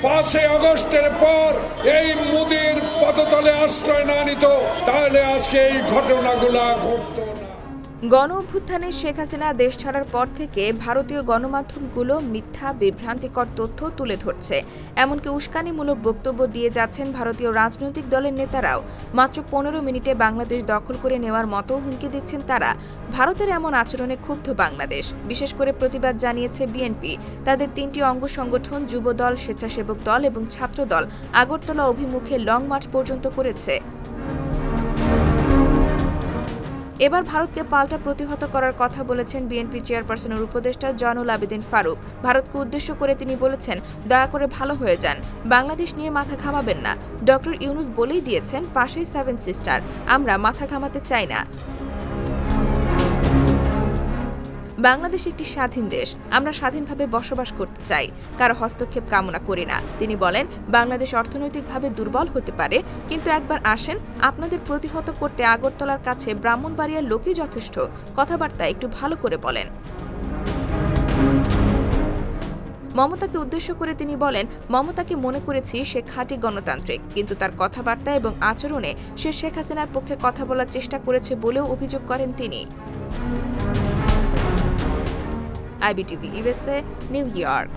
5 আগস্টের পর এই মোদির পদতলে আশ্রয় না নিত, তাহলে আজকে এই ঘটনাগুলা ঘটতো না। গণ অভ্যুত্থানে শেখ হাসিনা দেশ ছাড়ার পর থেকে ভারতীয় গণমাধ্যমগুলো মিথ্যা বিভ্রান্তিকর তথ্য তুলে ধরছে, এমনকি উস্কানিমূলক বক্তব্য দিয়ে যাচ্ছেন ভারতীয় রাজনৈতিক দলের নেতারাও। মাত্র 15 মিনিটে বাংলাদেশ দখল করে নেওয়ার মতো হুমকি দিচ্ছেন তারা। ভারতের এমন আচরণে ক্ষুব্ধ বাংলাদেশ। বিশেষ করে প্রতিবাদ জানিয়েছে বিএনপি। তাদের 3টি অঙ্গ সংগঠন যুবদল, স্বেচ্ছাসেবক দল এবং ছাত্রদল আগরতলা অভিমুখে লং মার্চ পর্যন্ত করেছে। এবার ভারতকে পাল্টা প্রতিহত করার কথা বলেছেন বিএনপি চেয়ারপারসনের উপদেষ্টা জয়নুল আবেদিন ফারুক। ভারতকে উদ্দেশ্য করে তিনি বলেছেন, দয়া করে ভালো হয়ে যান, বাংলাদেশ নিয়ে মাথা ঘামাবেন না। ডক্টর ইউনূস বলেই দিয়েছেন, পাশেই 7 সিস্টার, আমরা মাথা ঘামাতে চাই না। বাংলাদেশ একটি স্বাধীন দেশ, আমরা স্বাধীনভাবে বসবাস করতে চাই, কারো হস্তক্ষেপ কামনা করি না। তিনি বলেন, বাংলাদেশ অর্থনৈতিকভাবে দুর্বল হতে পারে, কিন্তু একবার আসেন, আপনাদের প্রতিহত করতে আগরতলার কাছে ব্রাহ্মণবাড়িয়ার লোকই যথেষ্ট। কথাবার্তা একটু ভালো করে বলেন। মমতাকে উদ্দেশ্য করে তিনি বলেন, মমতাকে মনে করেছি সে খাঁটি গণতান্ত্রিক, কিন্তু তার কথাবার্তা এবং আচরণে সে শেখ হাসিনার পক্ষে কথা বলার চেষ্টা করেছে বলেও অভিযোগ করেন তিনি। IBTV USA, New York।